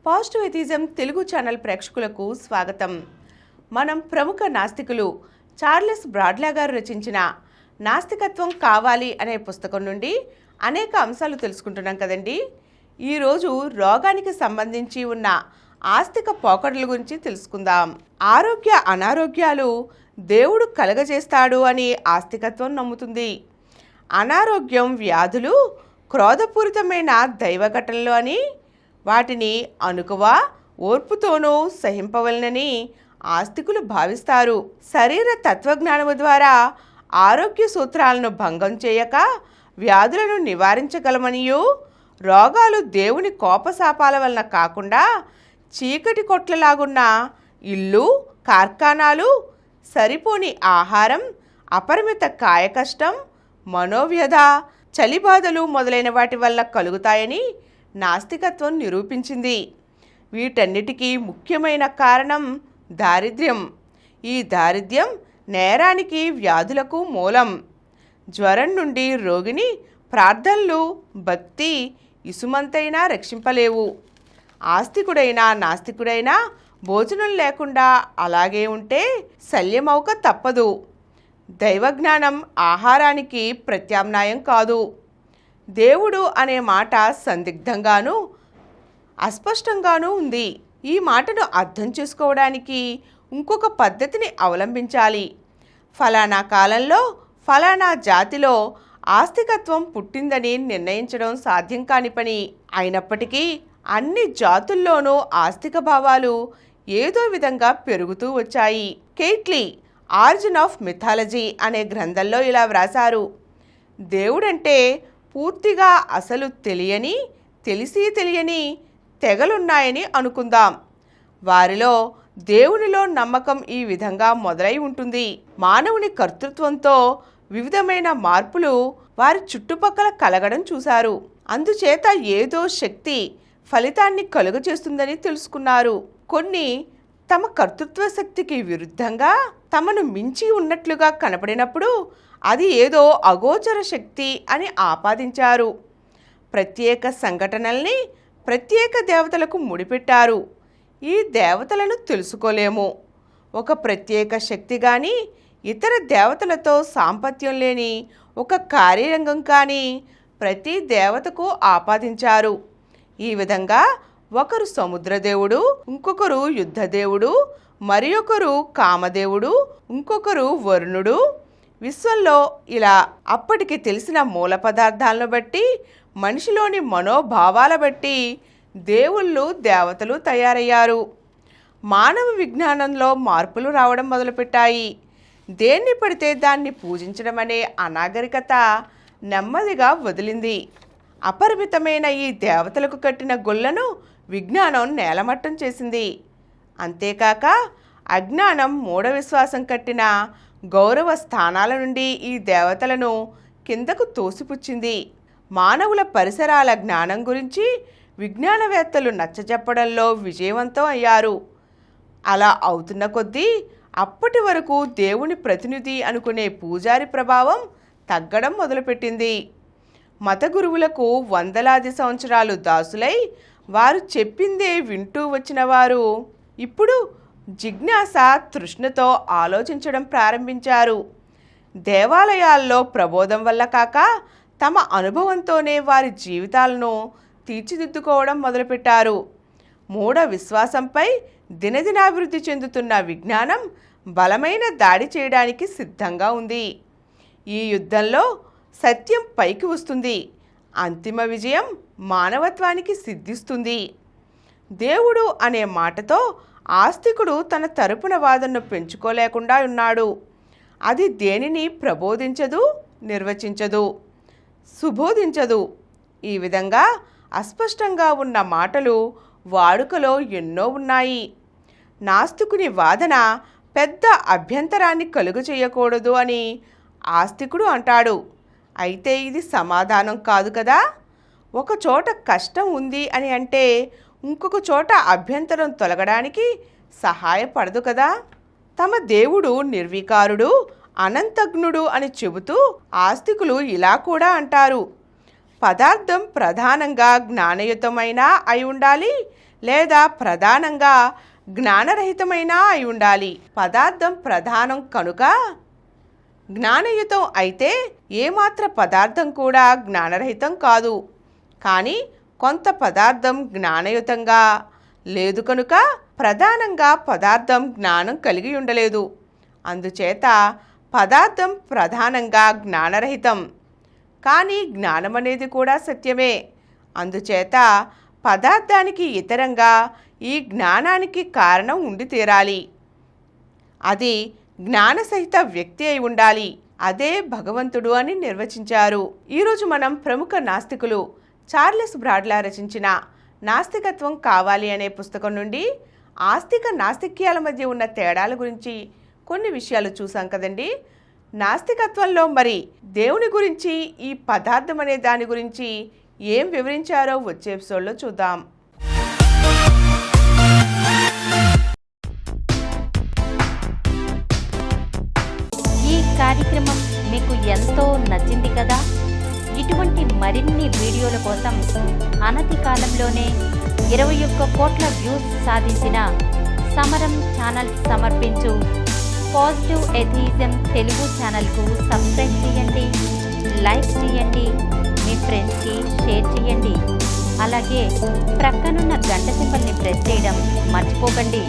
Positive atheism Telugu channel ప్రేక్షకులకు స్వాగతం. మనం ప్రముఖ నాస్తికులు చార్లెస్ బ్రాడ్లా గారు రచించిన నాస్తికత్వం కావాలి అనే పుస్తకం నుండి అనేక అంశాలు తెలుసుకుంటున్నాం కదండి. ఈరోజు రోగానికి సంబంధించి ఉన్న ఆస్తిక పోకడల గురించి తెలుసుకుందాం. ఆరోగ్య అనారోగ్యాలు దేవుడు కలగజేస్తాడు అని ఆస్తికత్వం నమ్ముతుంది. అనారోగ్యం, వ్యాధులు క్రోధపూరితమైన దైవ ఘటనలు అని, వాటిని అనుకువ ఓర్పుతోనూ సహింపవలనని ఆస్తికులు భావిస్తారు. శరీర తత్వజ్ఞానము ద్వారా ఆరోగ్య సూత్రాలను భంగం చేయక వ్యాధులను నివారించగలమనియు, రోగాలు దేవుని కోపశాపాల వలన కాకుండా చీకటి కొట్లలాగున్న ఇల్లు, కార్ఖానాలు, సరిపోని ఆహారం, అపరిమిత కాయకష్టం, మనోవ్యధ, చలిబాధలు మొదలైన వాటి వల్ల కలుగుతాయని నాస్తికత్వం నిరూపించింది. వీటన్నిటికీ ముఖ్యమైన కారణం దారిద్ర్యం. ఈ దారిద్ర్యం నేరానికి, వ్యాధులకు మూలం. జ్వరం నుండి రోగిని ప్రార్థనలు, భక్తి ఇసుమంతైనా రక్షింపలేవు. ఆస్తికుడైనా నాస్తికుడైనా భోజనం లేకుండా అలాగే ఉంటే శల్యమౌక తప్పదు. దైవజ్ఞానం ఆహారానికి ప్రత్యామ్నాయం కాదు. దేవుడు అనే మాట సందిగ్ధంగానూ అస్పష్టంగానూ ఉంది. ఈ మాటను అర్థం చేసుకోవడానికి ఇంకొక పద్ధతిని అవలంబించాలి. ఫలానా కాలంలో ఫలానా జాతిలో ఆస్తికత్వం పుట్టిందని నిర్ణయించడం సాధ్యం కాని పని. అయినప్పటికీ అన్ని జాతుల్లోనూ ఆస్తిక భావాలు ఏదో విధంగా పెరుగుతూ వచ్చాయి. కేట్లీ ఆరిజిన్ ఆఫ్ మిథాలజీ అనే గ్రంథంలో ఇలా వ్రాసారు: దేవుడంటే పూర్తిగా అసలు తెలియని తెగలున్నాయని అనుకుందాం. వారిలో దేవునిలో నమ్మకం ఈ విధంగా మొదలై ఉంటుంది. మానవుని కర్తృత్వంతో వివిధమైన మార్పులు వారి చుట్టుపక్కల కలగడం చూశారు. అందుచేత ఏదో శక్తి ఫలితాన్ని కలుగజేస్తుందని తెలుసుకున్నారు. కొన్ని తమ కర్తృత్వ శక్తికి విరుద్ధంగా తమను మించి ఉన్నట్లుగా కనపడినప్పుడు అది ఏదో అగోచర శక్తి అని ఆపాదించారు. ప్రత్యేక సంఘటనల్ని ప్రత్యేక దేవతలకు ముడిపెట్టారు. ఈ దేవతలను తెలుసుకోలేము. ఒక ప్రత్యేక శక్తి కానీ, ఇతర దేవతలతో సాంపత్యం లేని ఒక కార్యరంగం కానీ ప్రతి దేవతకు ఆపాదించారు. ఈ విధంగా ఒకరు సముద్రదేవుడు, ఇంకొకరు యుద్ధదేవుడు, మరి ఒకరు కామదేవుడు, ఇంకొకరు వరుణుడు. విశ్వంలో ఇలా అప్పటికి తెలిసిన మూల పదార్థాలను బట్టి, మనిషిలోని మనోభావాల బట్టి దేవుళ్ళు, దేవతలు తయారయ్యారు. మానవ విజ్ఞానంలో మార్పులు రావడం మొదలుపెట్టాయి. దేన్ని పడితే దాన్ని పూజించడం అనే అనాగరికత నెమ్మదిగా వదిలింది. అపరిమితమైన ఈ దేవతలకు కట్టిన గొల్లను విజ్ఞానం నేలమట్టం చేసింది. అంతేకాక అజ్ఞానం, మూఢ విశ్వాసం కట్టిన గౌరవ స్థానాల నుండి ఈ దేవతలను కిందకు తోసిపుచ్చింది. మానవుల పరిసరాల జ్ఞానం గురించి విజ్ఞానవేత్తలు నచ్చజెప్పడంలో విజయవంతం అయ్యారు. అలా అవుతున్న కొద్దీ అప్పటి వరకు దేవుని ప్రతినిధి అనుకునే పూజారి ప్రభావం తగ్గడం మొదలుపెట్టింది. మత గురువులకు వందలాది సంవత్సరాలు దాసులై వారు చెప్పిందే వింటూ వచ్చిన వారు ఇప్పుడు జిజ్ఞాస, తృష్ణతో ఆలోచించడం ప్రారంభించారు. దేవాలయాల్లో ప్రబోధం వల్ల కాక తమ అనుభవంతోనే వారి జీవితాలను తీర్చిదిద్దుకోవడం మొదలుపెట్టారు. మూఢ విశ్వాసంపై దినదినాభివృద్ధి చెందుతున్న విజ్ఞానం బలమైన దాడి చేయడానికి సిద్ధంగా ఉంది. ఈ యుద్ధంలో సత్యం పైకి వస్తుంది. అంతిమ విజయం మానవత్వానికి సిద్ధిస్తుంది. దేవుడు అనే మాటతో ఆస్తికుడు తన తరపున వాదనను పెంచుకోలేకుండా ఉన్నాడు. అది దేనిని ప్రబోధించదు, నిర్వచించదు, సుబోధించదు. ఈ విధంగా అస్పష్టంగా ఉన్న మాటలు వాడుకలో ఎన్నో ఉన్నాయి. నాస్తికుని వాదన పెద్ద అభ్యంతరాన్ని కలుగు చేయకూడదు అని ఆస్తికుడు అంటాడు. అయితే ఇది సమాధానం కాదు కదా. ఒక చోట కష్టం ఉంది అని అంటే ఇంకొక చోట అభ్యంతరం తొలగడానికి సహాయపడదు కదా. తమ దేవుడు నిర్వికారుడు, అనంతజ్ఞుడు అని చెబుతూ ఆస్తికులు ఇలా కూడా అంటారు: పదార్థం ప్రధానంగా జ్ఞానయుతమైన అయి ఉండాలి, లేదా ప్రధానంగా జ్ఞానరహితమైన అయి ఉండాలి. పదార్థం ప్రధానం కనుక జ్ఞానయుతం అయితే ఏమాత్ర పదార్థం కూడా జ్ఞానరహితం కాదు. కానీ కొంత పదార్థం జ్ఞానయుతంగా లేదు కనుక ప్రధానంగా పదార్థం జ్ఞానం కలిగి ఉండలేదు. అందుచేత పదార్థం ప్రధానంగా జ్ఞానరహితం. కానీ జ్ఞానం అనేది కూడా సత్యమే. అందుచేత పదార్థానికి ఇతరంగా ఈ జ్ఞానానికి కారణం ఉండి తీరాలి. అది జ్ఞానసహిత వ్యక్తి అయి ఉండాలి. అదే భగవంతుడు అని నిర్వచించారు. ఈరోజు మనం ప్రముఖ నాస్తికులు చార్లెస్ బ్రాడ్లా రచించిన నాస్తికత్వం కావాలి అనే పుస్తకం నుండి ఆస్తిక నాస్తిక్యాల మధ్య ఉన్న తేడాల గురించి కొన్ని విషయాలు చూసాం కదండి. నాస్తికత్వంలో మరి దేవుని గురించి, ఈ పదార్థం అనే దాని గురించి ఏం వివరించారో వచ్చే ఎపిసోడ్లో చూద్దాం. ఈ కార్యక్రమం మీకు ఎంతో నచ్చింది కదా. ఇటువంటి మరిన్ని వీడియోల కోసం అనతి కాలంలోనే 21 కోట్ల వ్యూస్ సాధించిన సమరం ఛానల్ సమర్పించు పాజిటివ్ ఎథియిజం తెలుగు ఛానల్కు సబ్స్క్రైబ్ చేయండి, లైక్ చేయండి, మీ ఫ్రెండ్స్కి షేర్ చేయండి. అలాగే ప్రక్కనున్న గంట సింబల్ని ప్రెస్ చేయడం మర్చిపోకండి.